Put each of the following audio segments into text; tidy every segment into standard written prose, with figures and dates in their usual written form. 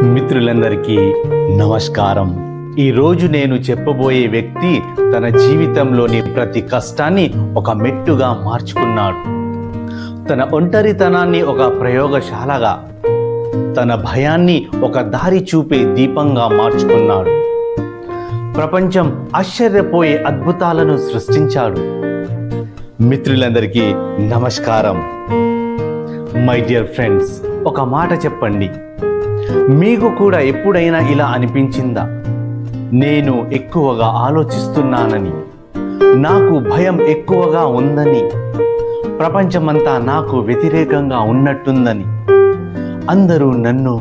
మిత్రులందరికీ నమస్కారం. ఈరోజు నేను చెప్పబోయే వ్యక్తి తన జీవితంలోని ప్రతి కష్టాన్ని ఒక మెట్టుగా మార్చుకున్నాడు. తన ఒంటరితనాన్ని ఒక ప్రయోగశాలగా, తన భయాన్ని ఒక దారి చూపే దీపంగా మార్చుకున్నాడు. ప్రపంచం ఆశ్చర్యపోయే అద్భుతాలను సృష్టించాడు. మిత్రులందరికీ నమస్కారం. మై డియర్ ఫ్రెండ్స్, ఒక మాట చెప్పండి, మీకు కూడా ఎప్పుడైనా ఇలా అనిపించిందా? నేను ఎక్కువగా ఆలోచిస్తున్నానని, నాకు భయం ఎక్కువగా ఉందని, ప్రపంచమంతా నాకు వ్యతిరేకంగా ఉన్నట్టుందని, అందరూ నన్ను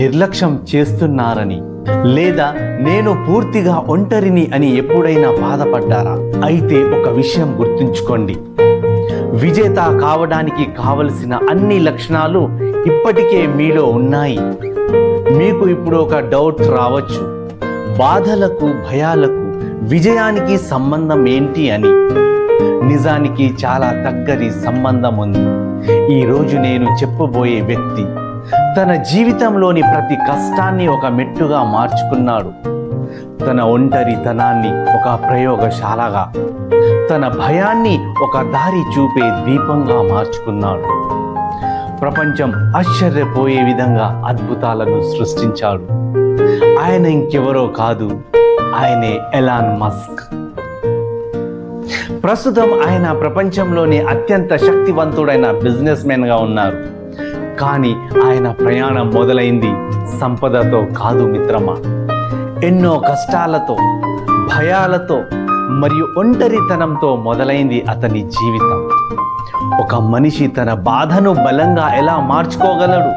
నిర్లక్ష్యం చేస్తున్నారని, లేదా నేను పూర్తిగా ఒంటరిని అని ఎప్పుడైనా బాధపడ్డారా? అయితే ఒక విషయం గుర్తుంచుకోండి, విజేత కావడానికి కావలసిన అన్ని లక్షణాలు ఇప్పటికే మీలో ఉన్నాయి. మీకు ఇప్పుడు ఒక డౌట్ రావచ్చు, బాధలకు భయాలకు విజయానికి సంబంధం ఏంటి అని. నిజానికి చాలా దగ్గరి సంబంధం ఉంది. ఈరోజు నేను చెప్పబోయే వ్యక్తి తన జీవితంలోని ప్రతి కష్టాన్ని ఒక మెట్టుగా మార్చుకున్నాడు. తన ఒంటరితనాన్ని ఒక ప్రయోగశాలగా, తన భయాన్ని ఒక దారి చూపే దీపంగా మార్చుకున్నాడు. ప్రపంచం ఆశ్చర్యపోయే విధంగా అద్భుతాలను సృష్టించాడు. ఆయన ఇంకెవరో కాదు, ఆయనే ఎలాన్ మస్క్. ప్రస్తుతం ఆయన ప్రపంచంలోని అత్యంత శక్తివంతుడైన బిజినెస్ మ్యాన్గా ఉన్నారు. కానీ ఆయన ప్రయాణం మొదలైంది సంపదతో కాదు మిత్రమా, ఎన్నో కష్టాలతో, భయాలతో మరియు ఒంటరితనంతో మొదలైంది అతని జీవితం. ఒక మనిషి తన బాధను బలంగా ఎలా మార్చుకోగలడు?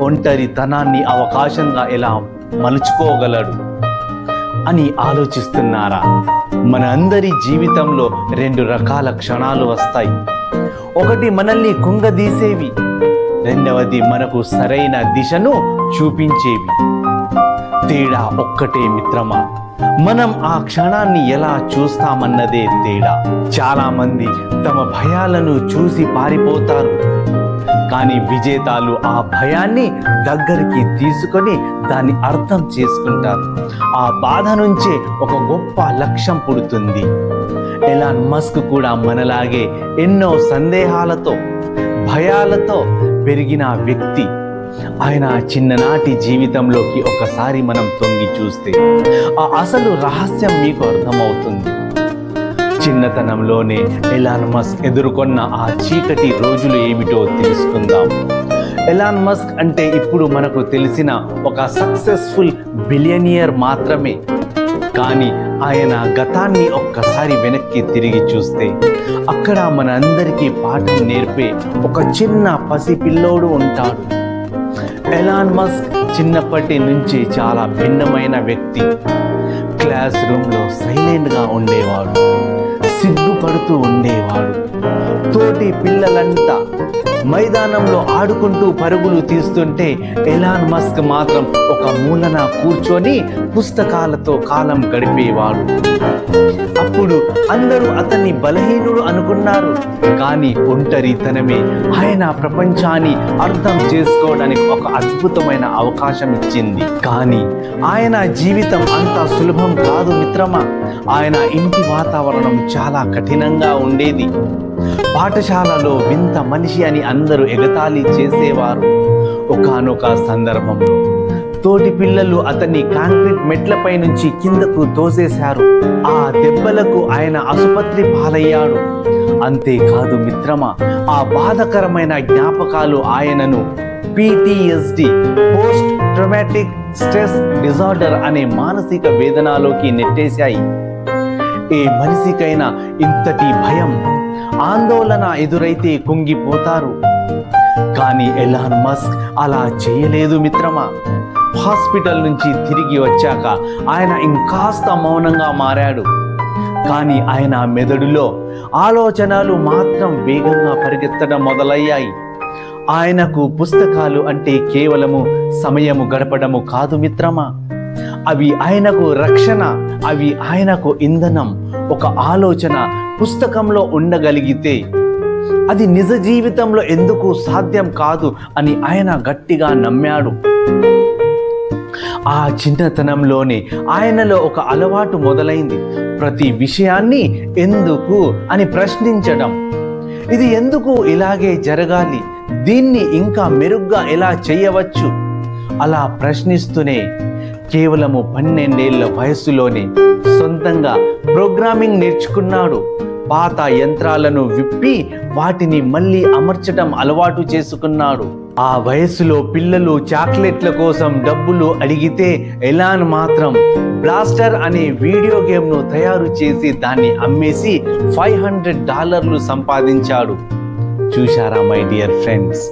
ఒంటరితనాన్ని అవకాశంగా ఎలా మలుచుకోగలడు అని ఆలోచిస్తున్నారా? మన అందరి జీవితంలో రెండు రకాల క్షణాలు వస్తాయి. ఒకటి మనల్ని కుంగదీసేవి, రెండవది మనకు సరైన దిశను చూపించేవి. తేడా ఒక్కటే మిత్రమా, మనం ఆ క్షణాన్ని ఎలా చూస్తామన్నదే తేడా. చాలా మంది తమ భయాలను చూసి పారిపోతారు, కానీ విజేతలు ఆ భయాన్ని దగ్గరికి తీసుకొని దాన్ని అర్థం చేసుకుంటారు. ఆ బాధ నుంచే ఒక గొప్ప లక్ష్యం పుడుతుంది. ఎలాన్ మస్క్ కూడా మనలాగే ఎన్నో సందేహాలతో, భయాలతో పెరిగిన వ్యక్తి. ఆయన చిన్ననాటి జీవితంలోకి ఒకసారి మనం తొంగి చూస్తే ఆ అసలు రహస్యం మీకు అర్థమవుతుంది. చిన్నతనంలోనే ఎలాన్ మస్క్ ఎదుర్కొన్న ఆ చీకటి రోజులు ఏమిటో తెలుసుకుందాం. ఎలాన్ మస్క్ అంటే ఇప్పుడు మనకు తెలిసిన ఒక సక్సెస్ఫుల్ బిలియనియర్ మాత్రమే. కానీ ఆయన గతాన్ని ఒక్కసారి వెనక్కి తిరిగి చూస్తే అక్కడ మన అందరికీ పాఠం నేర్పే ఒక చిన్న పసిపిల్లోడు ఉంటాడు. ఎలాన్ మస్క్ చిన్నప్పటి నుంచి చాలా భిన్నమైన వ్యక్తి. క్లాస్ రూమ్లో సైలెంట్గా ఉండేవాడు, సిగ్గుపడుతూ ఉండేవాడు. తోటి పిల్లలంతా మైదానంలో ఆడుకుంటూ పరుగులు తీస్తుంటే ఎలాన్ మస్క్ మాత్రం ఒక మూలన కూర్చొని పుస్తకాలతో కాలం గడిపేవాడు. అప్పుడు అందరూ అతన్ని బలహీనుడు అనుకున్నారు, కానీ ఒంటరితనమే ఆయన ప్రపంచాన్ని అర్థం చేసుకోవడానికి ఒక అద్భుతమైన అవకాశం ఇచ్చింది. కానీ ఆయన జీవితం అంత సులభం కాదు మిత్రమా. ఆయన ఇంటి వాతావరణం చాలా కఠినంగా ఉండేది. పాఠశాలలో వింత మనిషి అని అందరూ ఎగతాళి చేసేవారు. ఒకానొక సందర్భంలో తోటి పిల్లలు అతన్ని కాంక్రీట్ మెట్లపై నుంచి కిందకు తోసేశారు. ఆ దెబ్బలకు ఆయన ఆసుపత్రి పాలయ్యాడు. అంతేకాదు మిత్రమా, ఆ బాధకరమైన జ్ఞాపకాలు ఆయనను PTSD, post traumatic stress disorder అనే మానసిక వేదనలోకి నెట్టేశాయి. ఏ మనిషికైనా ఇంతటి భయం, ఆందోళన ఎదురైతే కుంగిపోతారు. కానీ ఎలాన్ మస్క్ అలా చేయలేదు మిత్రమా. హాస్పిటల్ నుంచి తిరిగి వచ్చాక ఆయన ఇంకాస్త మౌనంగా మారాడు. కానీ ఆయన మెదడులో ఆలోచనలు మాత్రం వేగంగా పరిగెత్తడం మొదలయ్యాయి. ఆయనకు పుస్తకాలు అంటే కేవలము సమయము గడపడము కాదు మిత్రమా, అవి ఆయనకు రక్షణ, అవి ఆయనకు ఇంధనం. ఒక ఆలోచన పుస్తకంలో ఉండగలిగితే అది నిజ జీవితంలో ఎందుకు సాధ్యం కాదు అని ఆయన గట్టిగా నమ్మాడు. ఆ చిన్నతనంలోనే ఆయనలో ఒక అలవాటు మొదలైంది. ప్రతి విషయాన్ని ఎందుకు అని ప్రశ్నించడం. ఇది ఎందుకు ఇలాగే జరగాలి, దీన్ని ఇంకా మెరుగ్గా ఎలా చేయవచ్చు, అలా ప్రశ్నిస్తూనే కేవలము 12 ఏళ్ల వయసులోనే సొంతంగా ప్రోగ్రామింగ్ నేర్చుకున్నాడు. పాత యంత్రాలను విప్పి వాటిని మళ్ళీ అమర్చడం అలవాటు చేసుకున్నాడు. ఆ వయసులో పిల్లలు చాక్లెట్ల కోసం డబ్బులు అడిగితే ఎలాన్ మాత్రం బ్లాస్టర్ అనే వీడియో గేమ్ను తయారు చేసి దాన్ని అమ్మేసి $500 సంపాదించాడు. చూశారా మై డియర్ ఫ్రెండ్స్,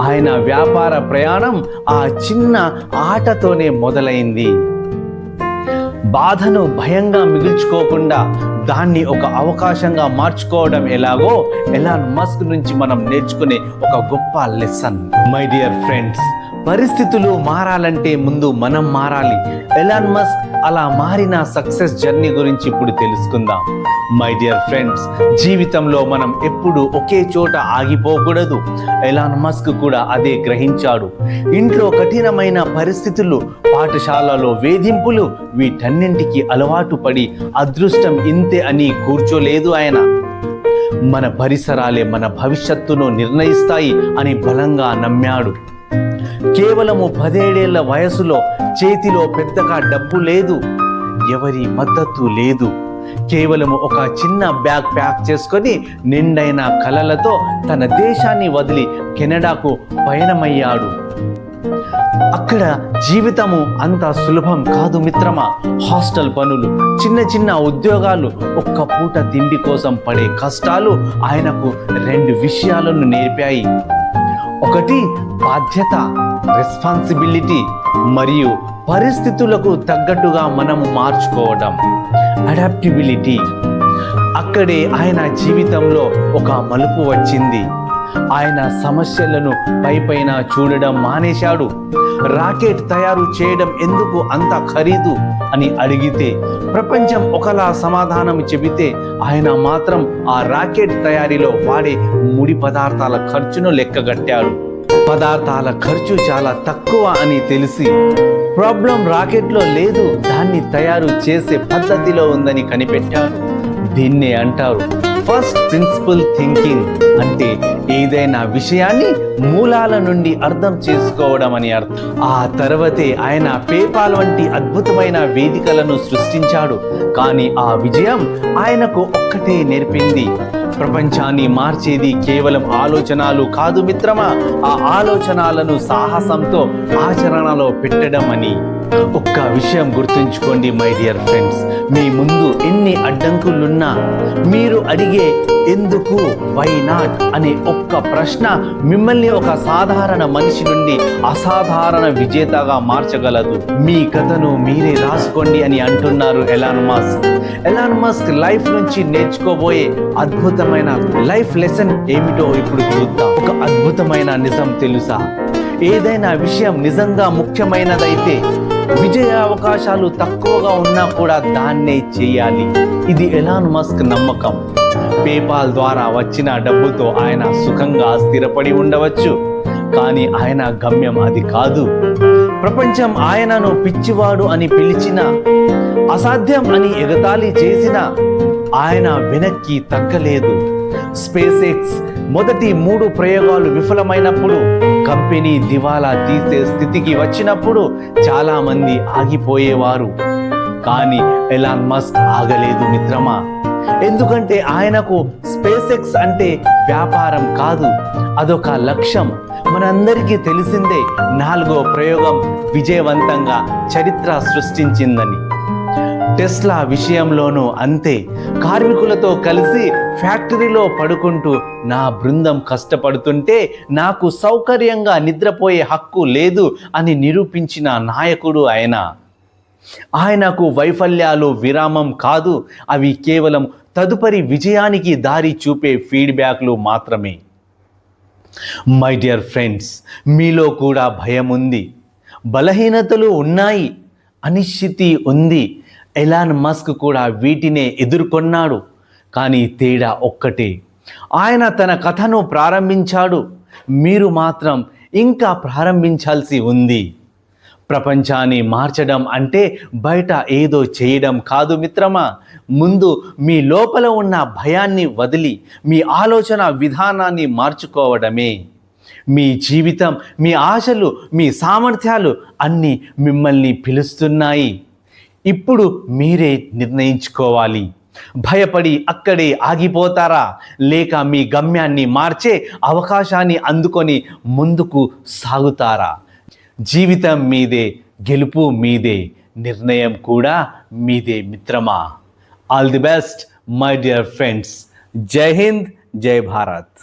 ఆయన వ్యాపార ప్రయాణం ఆ చిన్న ఆటతోనే మొదలైంది. బాధను భయంగా మిగుల్చుకోకుండా దాన్ని ఒక అవకాశంగా మార్చుకోవడం ఎలాగో ఎలాన్ మస్క్ నుంచి మనం నేర్చుకునే ఒక గొప్ప లెసన్. మై డియర్ ఫ్రెండ్స్, పరిస్థితులు మారాలంటే ముందు మనం మారాలి. ఎలాన్ మస్క్ అలా మారిన సక్సెస్ జర్నీ గురించి ఇప్పుడు తెలుసుకుందాం. మై డియర్ ఫ్రెండ్స్, జీవితంలో మనం ఎప్పుడు ఒకే చోట ఆగిపోకూడదు. ఎలాన్ మస్క్ కూడా అదే గ్రహించాడు. ఇంట్లో కఠినమైన పరిస్థితులు, పాఠశాలలో వేధింపులు, వీటన్నింటికి అలవాటు పడి అదృష్టం ఇంతే అని కూర్చోలేదు ఆయన. మన పరిసరాలే మన భవిష్యత్తును నిర్ణయిస్తాయి అని బలంగా నమ్మాడు. కేవలము 17 ఏళ్ల వయసులో చేతిలో పెద్దగా డబ్బు లేదు, ఎవరి మద్దతు లేదు. కేవలము ఒక చిన్న బ్యాగ్ ప్యాక్ చేసుకొని నిండైన కలలతో తన దేశాన్ని వదిలి కెనడాకు పయనమయ్యాడు. అక్కడ జీవితము అంత సులభం కాదు మిత్రమా. హాస్టల్ పనులు, చిన్న చిన్న ఉద్యోగాలు, ఒక్క పూట తిండి కోసం పడే కష్టాలు ఆయనకు 2 విషయాలను నేర్పాయి. ఒకటి బాధ్యత, రెస్పాన్సిబిలిటీ, మరియు పరిస్థితులకు తగ్గట్టుగా మనము మార్చుకోవడం, అడాప్టిబిలిటీ. అక్కడే ఆయన జీవితంలో ఒక మలుపు వచ్చింది. ఆయన సమస్యలను పైపైన చూడడం మానేశాడు. రాకెట్ తయారు చేయడం ఎందుకు అంత ఖరీదు అని అడిగితే ప్రపంచం ఒకలా సమాధానం చెబితే ఆయన మాత్రం ఆ రాకెట్ తయారీలో వాడే ముడి పదార్థాల ఖర్చును లెక్కగట్టాడు. పదార్థాల ఖర్చు చాలా తక్కువ అని తెలిసి ప్రాబ్లం రాకెట్లో లేదు, దాన్ని తయారు చేసే పద్ధతిలో ఉందని కనిపెట్టాడు. దీన్నే అంటారు ఫస్ట్ ప్రిన్సిపల్ థింకింగ్. అంటే ఏదైనా విషయాన్ని మూలాల నుండి అర్థం చేసుకోవడం అని అర్థం. ఆ తర్వాతే ఆయన పేపాల్ వంటి అద్భుతమైన వేదికలను సృష్టించాడు. కానీ ఆ విజయం ఆయనకు ఒక్కటే నేర్పింది, ప్రపంచాన్ని మార్చేది కేవలం ఆలోచనలు కాదు మిత్రమా, ఆ ఆలోచనలను సాహసంతో ఆచరణలో పెట్టడం అని. ఒక్క విషయం గుర్తుంచుకోండి మై డియర్ ఫ్రెండ్స్, మీ ముందు ఎన్ని అడ్డంకులున్నా మీరు అడిగే ఎందుకు, వై నాట్ అనే ఒక్క ప్రశ్న మిమ్మల్ని ఒక సాధారణ మనిషి నుండి అసాధారణ విజేతగా మార్చగలదు. మీ కథను మీరే రాసుకోండి అని అంటున్నారు Elon Musk. Elon Musk life నుంచి నేర్చుకోబోయే అద్భుతమైన లైఫ్ లెసన్ ఏమిటో ఇప్పుడు చూద్దాం. ఒక అద్భుతమైన నిజం తెలుసా, ఏదైనా విషయం నిజంగా ముఖ్యమైనదైతే విజయ అవకాశాలు తక్కువగా ఉన్నా కూడా దాన్నే చేయాలి. ఇది ఎలాన్ మస్క్ నమ్మకం. పేపాల్ ద్వారా వచ్చిన డబ్బుతో ఆయన సుఖంగా స్థిరపడి ఉండవచ్చు, కానీ ఆయన గమ్యం అది కాదు. ప్రపంచం ఆయనను పిచ్చివాడు అని పిలిచినా, అసాధ్యం అని ఎగతాళి చేసినా ఆయన వెనక్కి తగ్గలేదు. స్పేస్ ఎక్స్ మొదటి 3 ప్రయోగాలు విఫలమైనప్పుడు, కంపెనీ దివాలా తీసే స్థితికి వచ్చినప్పుడు చాలా మంది ఆగిపోయేవారు. కానీ ఎలాన్ మస్క్ ఆగలేదు మిత్రమా. ఎందుకంటే ఆయనకు స్పేస్ ఎక్స్ అంటే వ్యాపారం కాదు, అదొక లక్ష్యం. మనందరికీ తెలిసిందే, 4వ ప్రయోగం విజయవంతంగా చరిత్ర సృష్టించిందని. టెస్లా విషయంలోనూ అంతే. కార్మికులతో కలిసి ఫ్యాక్టరీలో పడుకుంటూ నా బృందం కష్టపడుతుంటే నాకు సౌకర్యంగా నిద్రపోయే హక్కు లేదు అని నిరూపించిన నాయకుడు ఆయన. ఆయనకు వైఫల్యాలు విరామం కాదు, అవి కేవలం తదుపరి విజయానికి దారి చూపే ఫీడ్బ్యాక్లు మాత్రమే. మై డియర్ ఫ్రెండ్స్, మీలో కూడా భయం ఉంది, బలహీనతలు ఉన్నాయి, అనిశ్చితి ఉంది. ఎలాన్ మస్క్ కూడా వీటినే ఎదుర్కొన్నాడు. కానీ తేడా ఒక్కటే, ఆయన తన కథను ప్రారంభించాడు, మీరు మాత్రం ఇంకా ప్రారంభించాల్సి ఉంది. ప్రపంచాన్ని మార్చడం అంటే బయట ఏదో చేయడం కాదు మిత్రమా. ముందు మీ లోపల ఉన్న భయాన్ని వదిలి మీ ఆలోచన విధానాన్ని మార్చుకోవడమే. మీ జీవితం, మీ ఆశలు, మీ సామర్థ్యాలు అన్నీ మిమ్మల్ని పిలుస్తున్నాయి. ఇప్పుడు మీరే నిర్ణయించుకోవాలి. భయపడి అక్కడే ఆగిపోతారా, లేక మీ గమ్యాన్ని మార్చే అవకాశాన్ని అందుకొని ముందుకు సాగుతారా? జీవితం మీదే, గెలుపు మీదే, నిర్ణయం కూడా మీదే మిత్రమా. All the best my dear friends. జై హింద్, జై భారత్.